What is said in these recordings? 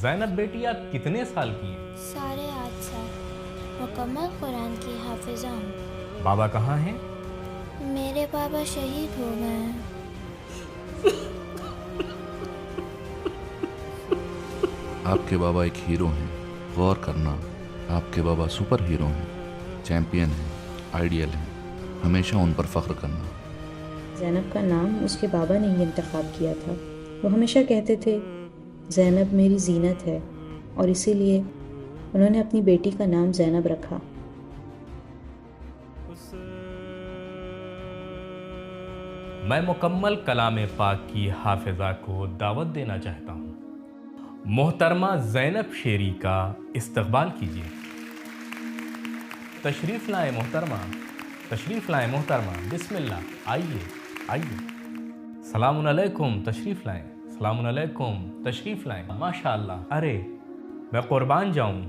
زینب بیٹی آپ کتنے سال کی ہیں؟ 8.5 سال. مکمل قرآن کی حافظہ ہوں. بابا کہاں ہیں؟ میرے بابا شہید ہو گئے ہیں. آپ کے بابا ایک ہیرو ہیں. غور کرنا، آپ کے بابا سپر ہیرو ہیں، چیمپئن ہیں، آئیڈیل ہیں. ہمیشہ ان پر فخر کرنا. زینب کا نام اس کے بابا نے ہی انتخاب کیا تھا. وہ ہمیشہ کہتے تھے زینب میری زینت ہے، اور اسی لیے انہوں نے اپنی بیٹی کا نام زینب رکھا. میں مکمل کلام پاک کی حافظہ کو دعوت دینا چاہتا ہوں. محترمہ زینب شیری کا استقبال کیجیے. تشریف لائیں محترمہ، تشریف لائیں محترمہ. بسم اللہ، آئیے آئیے. سلام علیکم، تشریف لائیں. سلام علیکم، تشریف لائیں. ماشاء اللہ. ارے میں قربان جاؤں،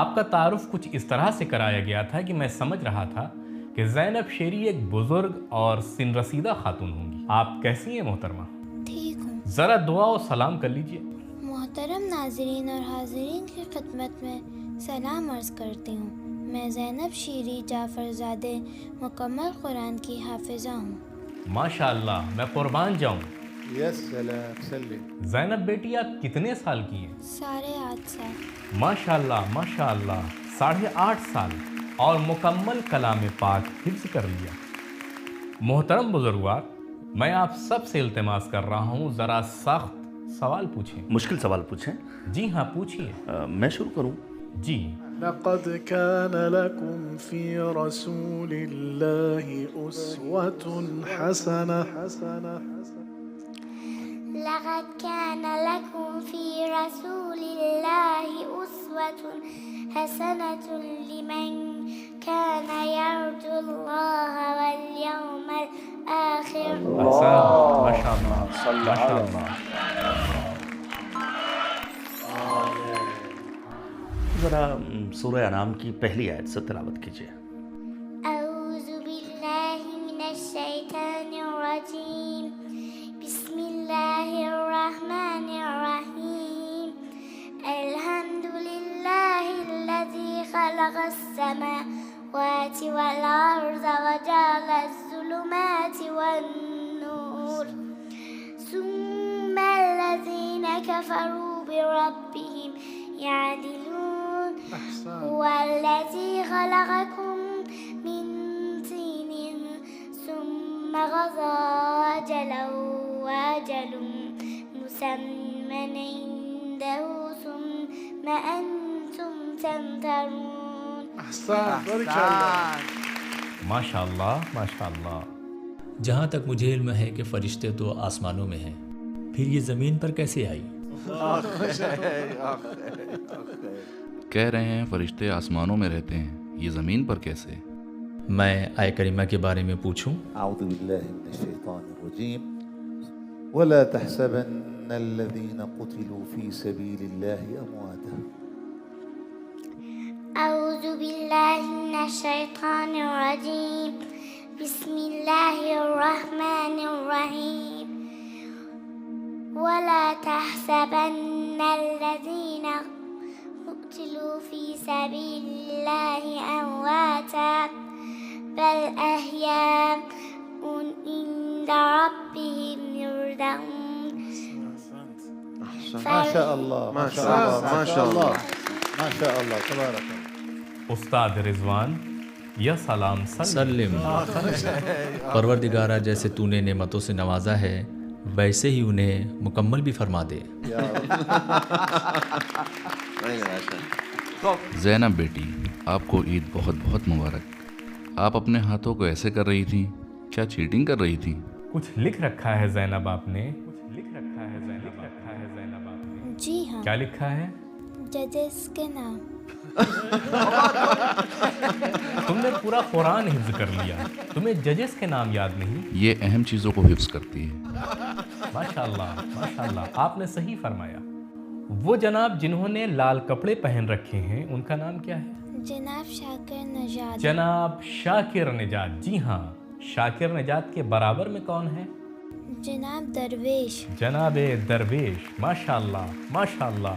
آپ کا تعارف کچھ اس طرح سے کرایا گیا تھا کہ میں سمجھ رہا تھا کہ زینب شیری ایک بزرگ اور سن رسیدہ خاتون ہوں گی. آپ کیسی ہیں محترمہ؟ ٹھیک ہوں. ذرا دعا و سلام کر لیجئے. محترم ناظرین اور حاضرین کی خدمت میں سلام عرض کرتی ہوں. میں زینب شیری جعفر زادے مکمل قرآن کی حافظہ ہوں. ماشاء اللہ، میں قربان جاؤں. یس سلام سلم. زینب بیٹی آپ کتنے سال کی ہیں؟ 8.5 سال. ماشاء اللہ ماشاء اللہ، 8.5 سال اور مکمل کلام پاک حفظ کر لیا. محترم بزرگوار، میں آپ سب سے التماس کر رہا ہوں ذرا سخت سوال پوچھیں. مشکل سوال پوچھیں؟ جی ہاں پوچھیے. میں شروع کروں؟ جی. لقد كان لكم في رسول الله أسوة حسنة. لقد كان لكم في رسول الله أسوة حسنة لمن كان يرجو الله واليوم الآخر. احسن، ماشاء اللہ ماشاء اللہ. ذرا سورہ انعام کی پہلی آیت سے تلاوت کیجیے. أعوذ بالله من الشيطان الرجيم. بسم الله الرحمن الرحيم. الحمد لله الذي خلق السماوات والأرض وجعل الظلمات والنور ثم الذين كفروا بربهم يعدلون. هو الذي خلقكم من طين ثم قضى أجلا وأجل مسمى عنده ثم أنتم تمترون. ماشاء اللہ ماشاء اللہ. جہاں تک مجھے علم ہے کہ فرشتے تو آسمانوں میں ہیں، پھر یہ زمین پر کیسے آئی؟ کہہ رہے ہیں فرشتے آسمانوں میں رہتے ہیں، یہ زمین پر کیسے؟ میں آیہ کریمہ کے بارے میں پوچھوں؟ اعوذ باللہ من الشیطان الرجیم. ولا تحسبن الذين قتلوا في سبيل الله امواتا. أعوذ بالله من الشيطان الرجيم. بسم الله الرحمن الرحيم. ولا تحسبن الذين قتلوا في سبيل الله أمواتا بل أحياء عند ربهم يرزقون. ما شاء الله ما شاء الله ما شاء الله ما شاء الله تبارك. استاد رضوان، یا سلام سلم. پروردگارہ جیسے تو نے نعمتوں سے نوازا ہے ویسے ہی انہیں مکمل بھی فرما دے. زینب بیٹی، آپ کو عید بہت بہت مبارک. آپ اپنے ہاتھوں کو ایسے کر رہی تھی، کیا چیٹنگ کر رہی تھی؟ کچھ لکھ رکھا ہے زینب آپ نے؟ جی ہاں. کیا لکھا ہے؟ ججز کے نام. تم نے پورا قرآن حفظ کر لیا، تمہیں ججز کے نام یاد نہیں؟ یہ اہم چیزوں کو حفظ کرتی ہے. ماشاء اللہ ماشاء اللہ، آپ نے صحیح فرمایا. وہ جناب جنہوں نے لال کپڑے پہن رکھے ہیں ان کا نام کیا ہے؟ جناب شاکر نژاد. جناب شاکر نژاد. جی ہاں، شاکر نژاد کے برابر میں کون ہے؟ جناب درویش. جناب درویش. ماشاء اللہ ماشاء اللہ.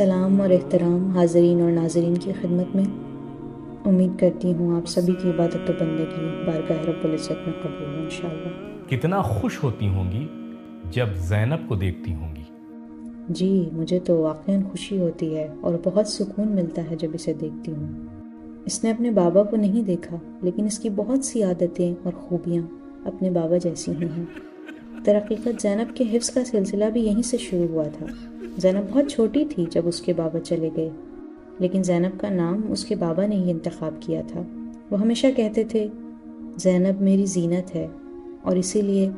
سلام اور احترام حاضرین اور ناظرین کی خدمت میں۔ امید کرتی ہوں آپ سبھی کی عبادت و بندگی بارگاہ رب العزت میں قبول ہو انشاءاللہ۔ کتنا خوش ہوتی ہوں گی جب زینب کو دیکھتی ہوں گی؟ جی مجھے تو واقعاً خوشی ہوتی ہے اور بہت سکون ملتا ہے جب اسے دیکھتی ہوں۔ اس نے اپنے بابا کو نہیں دیکھا لیکن اس کی بہت سی عادتیں اور خوبیاں اپنے بابا جیسی ہی ہیں۔ درحقیقت زینب کے حفظ کا سلسلہ بھی یہیں سے شروع ہوا تھا۔ زینب بہت چھوٹی تھی جب اس کے بابا چلے گئے، لیکن زینب کا نام اس کے بابا نے ہی انتخاب کیا تھا۔ وہ ہمیشہ کہتے تھے زینب میری زینت ہے، اور اسی لیے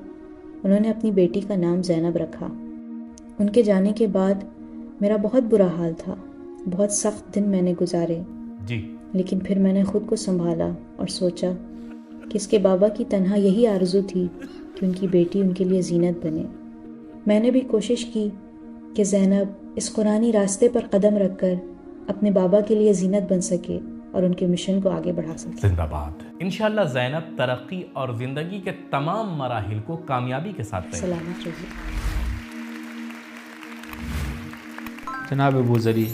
انہوں نے اپنی بیٹی کا نام زینب رکھا۔ ان کے جانے کے بعد میرا بہت برا حال تھا، بہت سخت دن میں نے گزارے، لیکن پھر میں نے خود کو سنبھالا اور سوچا کہ اس کے بابا کی تنہا یہی آرزو تھی کہ ان کی بیٹی ان کے لیے زینت بنے۔ میں نے بھی کوشش کی کہ زینب اس قرآنی راستے پر قدم رکھ کر اپنے بابا کے لیے زینت بن سکے اور ان کے مشن کو آگے بڑھا سکے۔ زندہ باد۔ انشاءاللہ زینب ترقی اور زندگی کے تمام مراحل کو کامیابی کے ساتھ سلامت رہیے۔ جناب ابو ذری،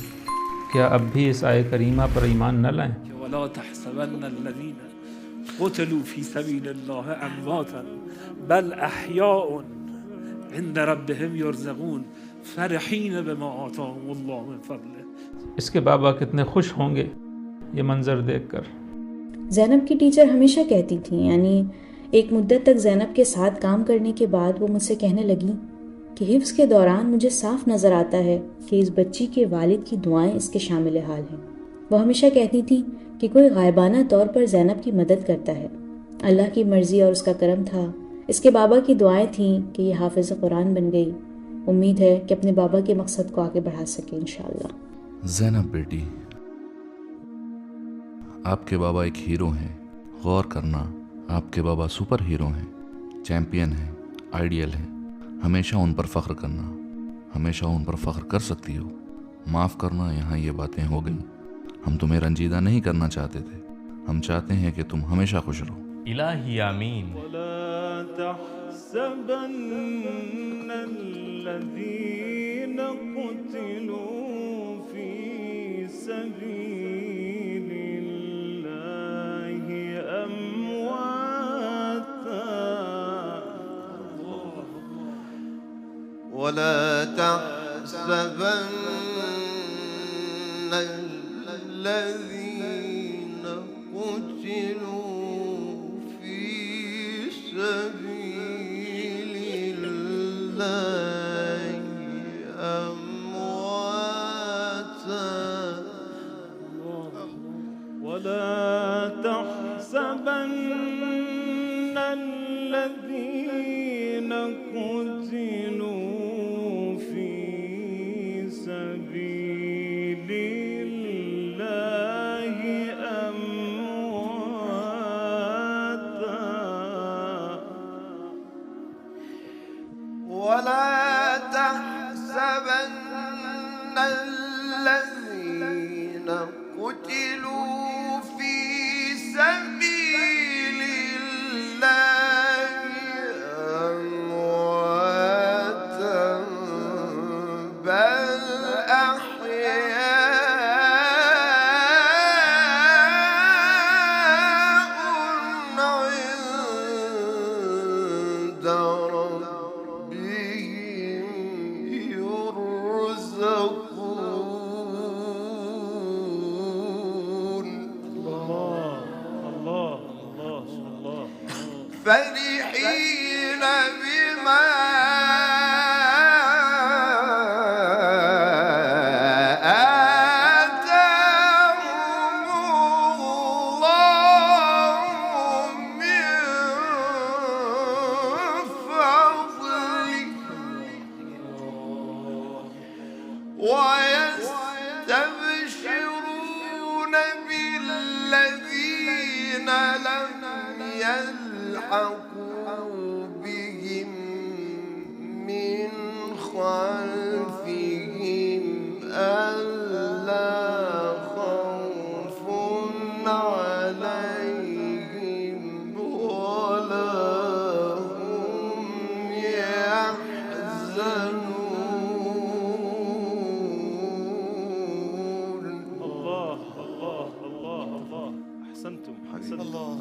کیا اب بھی اس آیہ کریمہ پر ایمان نہ لائیں؟ ولا تحسبن الذين قتلوا في سبيل الله امواتا بل احياء عند ربهم يرزقون فرحين بما آتاهم الله من فضله۔ اس کے بابا کتنے خوش ہوں گے یہ منظر دیکھ کر۔ زینب کی ٹیچر ہمیشہ کہتی تھیں، یعنی ایک مدت تک زینب کے ساتھ کام کرنے کے بعد وہ مجھ سے کہنے لگی کہ حفظ کے دوران مجھے صاف نظر آتا ہے کہ اس بچی کے والد کی دعائیں اس کے شامل حال ہیں۔ وہ ہمیشہ کہتی تھی کہ کوئی غائبانہ طور پر زینب کی مدد کرتا ہے۔ اللہ کی مرضی اور اس کا کرم تھا، اس کے بابا کی دعائیں تھیں کہ یہ حافظ قرآن بن گئی۔ امید ہے کہ اپنے بابا کے مقصد کو آگے بڑھا سکے انشاءاللہ۔ زینب بیٹی، آپ کے بابا ایک ہیرو ہیں، غور کرنا، آپ کے بابا سپر ہیرو ہیں، چیمپئن ہیں، آئیڈیل ہیں۔ ہمیشہ ان پر فخر کرنا، ہمیشہ ان پر فخر کر سکتی ہو۔ معاف کرنا، یہاں یہ باتیں ہو گئیں، ہم تمہیں رنجیدہ نہیں کرنا چاہتے تھے، ہم چاہتے ہیں کہ تم ہمیشہ خوش رہو۔ الہی آمین۔ ولا تحسبن الذين قتلوا في سبيل الله أمواتا ولا تحسبن الذين قتلوا في سبيل الله أمواتا ولا تحسبن الذين قتلوا في سبيل الله أمواتا ولا تحسبن الذين قتلوا في سبيل الله أمواتا بل أحياء عند ربهم يرزقون فرحين بما آتاهم الله من فضله ويستبشرون بالذين لم يلحقوا بهم من خلفهم ألا خوف عليهم ولا هم يحزنون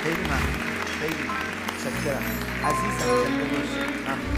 خیلی ممنون، خیلی متشکرم عزیزم.